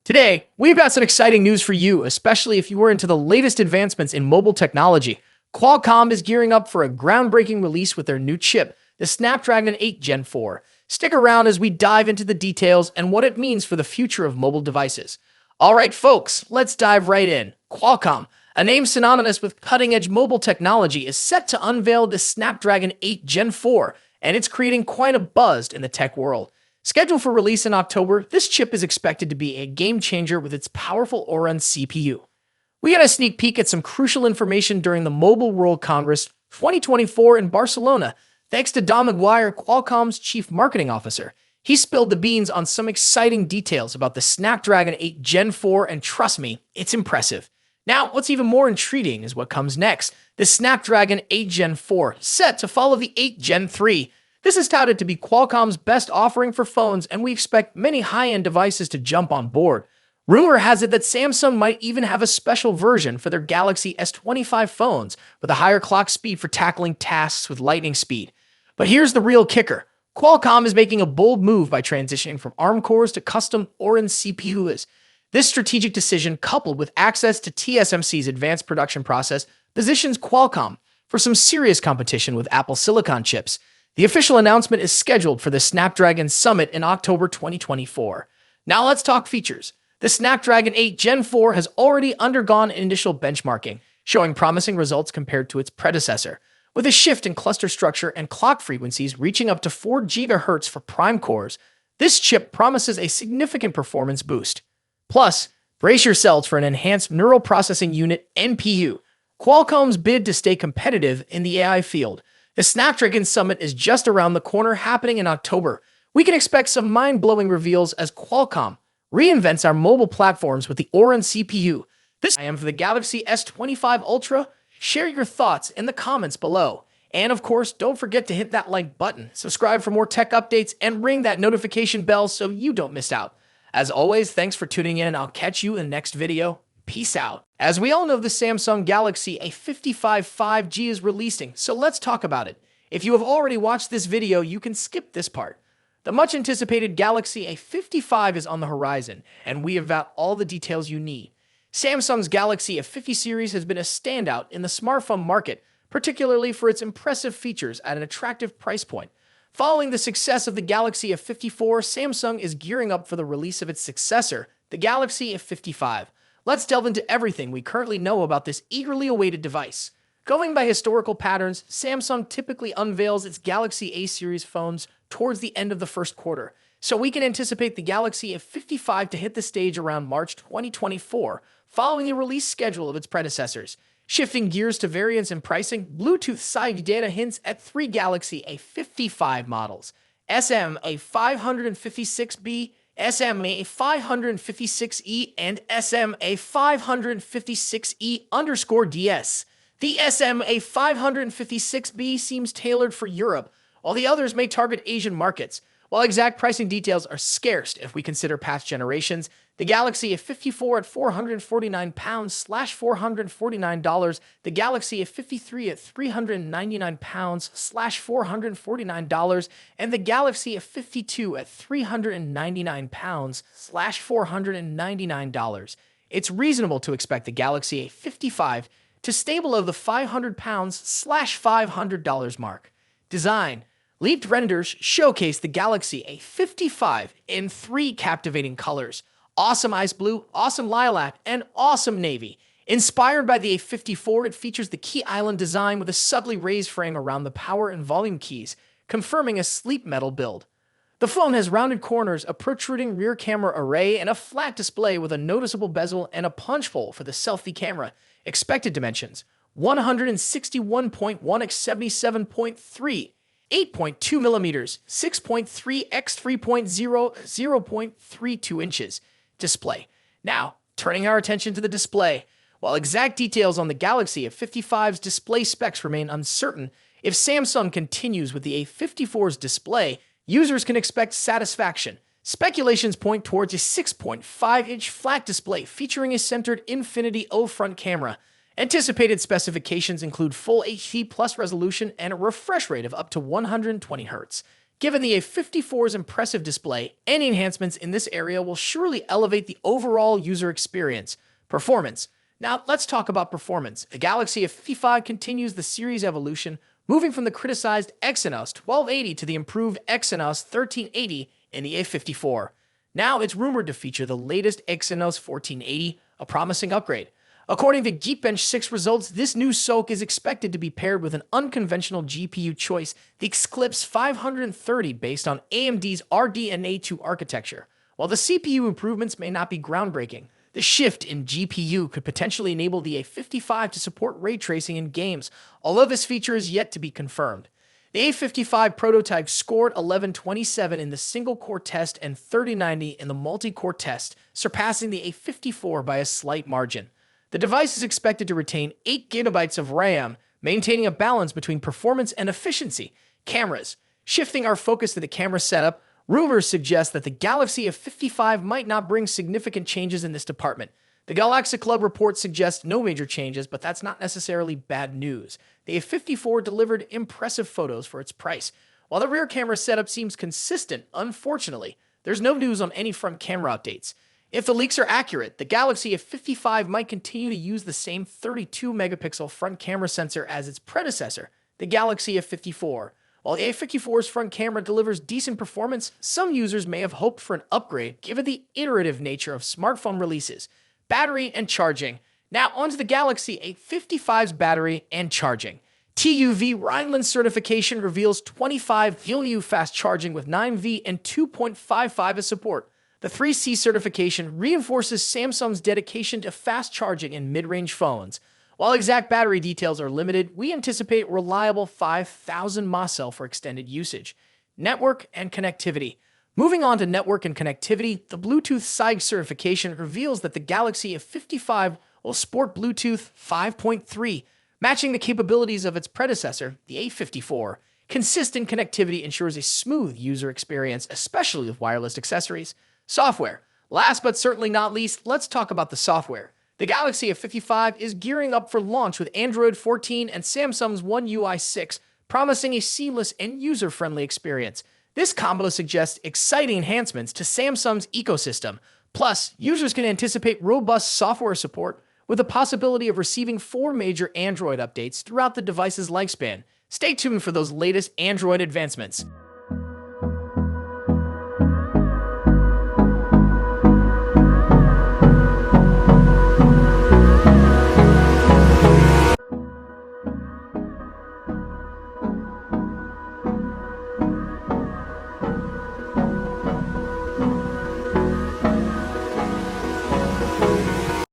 Today, we've got some exciting news for you, especially if you were into the latest advancements in mobile technology. Qualcomm is gearing up for a groundbreaking release with their new chip, the Snapdragon 8 Gen 4. Stick around as we dive into the details and what it means for the future of mobile devices. All right, folks, let's dive right in. Qualcomm, a name synonymous with cutting-edge mobile technology, is set to unveil the Snapdragon 8 Gen 4, and it's creating quite a buzz in the tech world. Scheduled for release in October, this chip is expected to be a game changer with its powerful Orin CPU. We got a sneak peek at some crucial information during the Mobile World Congress 2024 in Barcelona, thanks to Don McGuire, Qualcomm's chief marketing officer. He spilled the beans on some exciting details about the Snapdragon 8 Gen 4, and trust me, it's impressive. Now, what's even more intriguing is what comes next. The Snapdragon 8 Gen 4, set to follow the 8 Gen 3. This is touted to be Qualcomm's best offering for phones, and we expect many high-end devices to jump on board. Rumor has it that Samsung might even have a special version for their Galaxy S25 phones with a higher clock speed for tackling tasks with lightning speed. But here's the real kicker. Qualcomm is making a bold move by transitioning from ARM cores to custom Orin CPUs. This strategic decision, coupled with access to TSMC's advanced production process, positions Qualcomm for some serious competition with Apple Silicon chips. The official announcement is scheduled for the Snapdragon Summit in October 2024. Now let's talk features. The Snapdragon 8 Gen 4 has already undergone initial benchmarking, showing promising results compared to its predecessor. With a shift in cluster structure and clock frequencies reaching up to 4 GHz for prime cores, this chip promises a significant performance boost. Plus, brace yourselves for an enhanced neural processing unit (NPU). Qualcomm's bid to stay competitive in the AI field. The Snapdragon Summit is just around the corner, happening in October. We can expect some mind-blowing reveals as Qualcomm reinvents our mobile platforms with the Orin CPU. I am for the Galaxy S25 Ultra. Share your thoughts in the comments below. And of course, don't forget to hit that like button, subscribe for more tech updates, and ring that notification bell so you don't miss out. As always, thanks for tuning in. I'll catch you in the next video. Peace out. As we all know, the Samsung Galaxy A55 5G is releasing, so let's talk about it. If you have already watched this video, you can skip this part. The much anticipated Galaxy A55 is on the horizon, and we have got all the details you need. Samsung's Galaxy A50 series has been a standout in the smartphone market, particularly for its impressive features at an attractive price point. Following the success of the Galaxy A54, Samsung is gearing up for the release of its successor, the Galaxy A55. Let's delve into everything we currently know about this eagerly awaited device. Going by historical patterns, Samsung typically unveils its Galaxy A series phones towards the end of the first quarter, so we can anticipate the Galaxy A55 to hit the stage around March 2024, following the release schedule of its predecessors. Shifting gears to variants and pricing, Bluetooth side data hints at 3 Galaxy A55 models: SMA556B, SMA556E, and SMA556E_DS. The SMA556B seems tailored for Europe, while the others may target Asian markets. While exact pricing details are scarce if we consider past generations, the Galaxy A54 at £449/$449, the Galaxy A53 at £399/$449, and the Galaxy A52 at £399/$499. It's reasonable to expect the Galaxy A55 to stay below the £500/$500 mark. Design. Leaked renders showcase the Galaxy A55 in 3 captivating colors: awesome ice blue, awesome lilac, and awesome navy. Inspired by the A54, it features the key island design with a subtly raised frame around the power and volume keys, confirming a sleek metal build. The phone has rounded corners, a protruding rear camera array, and a flat display with a noticeable bezel and a punch hole for the selfie camera. Expected dimensions: 161.1 x 77.3, 8.2 millimeters, 6.3 x 3.0, 0.32 inches. Display. Now, turning our attention to the display. While exact details on the Galaxy A55's display specs remain uncertain, if Samsung continues with the A54's display, users can expect satisfaction. Speculations point towards a 6.5-inch flat display featuring a centered Infinity O front camera. Anticipated specifications include full HD+ resolution and a refresh rate of up to 120 Hz. Given the A54's impressive display, any enhancements in this area will surely elevate the overall user experience. Performance. Now, let's talk about performance. The Galaxy S25 continues the series evolution, moving from the criticized Exynos 1280 to the improved Exynos 1380 in the A54. Now, it's rumored to feature the latest Exynos 1480, a promising upgrade. According to Geekbench 6 results, this new SoC is expected to be paired with an unconventional GPU choice, the Eclipse 530 based on AMD's RDNA 2 architecture. While the CPU improvements may not be groundbreaking, the shift in GPU could potentially enable the A55 to support ray tracing in games, although this feature is yet to be confirmed. The A55 prototype scored 1127 in the single-core test and 3090 in the multi-core test, surpassing the A54 by a slight margin. The device is expected to retain 8 GB of RAM, maintaining a balance between performance and efficiency. Cameras. Shifting our focus to the camera setup, rumors suggest that the Galaxy S25 might not bring significant changes in this department. The Galaxy Club report suggests no major changes, but that's not necessarily bad news. The A54 delivered impressive photos for its price. While the rear camera setup seems consistent, unfortunately, there's no news on any front camera updates. If the leaks are accurate, the Galaxy S55 might continue to use the same 32-megapixel front camera sensor as its predecessor, the Galaxy S54. While the A54's front camera delivers decent performance, some users may have hoped for an upgrade given the iterative nature of smartphone releases. Battery and charging. Now onto the Galaxy S55's battery and charging. TÜV Rheinland certification reveals 25 VLU fast charging with 9V and 2.55 as support. The 3C certification reinforces Samsung's dedication to fast charging in mid-range phones. While exact battery details are limited, we anticipate reliable 5,000 mAh for extended usage. Network and connectivity. Moving on to network and connectivity, the Bluetooth SIG certification reveals that the Galaxy S55 will sport Bluetooth 5.3, matching the capabilities of its predecessor, the A54. Consistent connectivity ensures a smooth user experience, especially with wireless accessories. Software. Last but certainly not least, let's talk about the software. The Galaxy S55 is gearing up for launch with Android 14 and Samsung's One UI 6, promising a seamless and user-friendly experience. This combo suggests exciting enhancements to Samsung's ecosystem. Plus, users can anticipate robust software support with the possibility of receiving 4 major Android updates throughout the device's lifespan. Stay tuned for those latest Android advancements.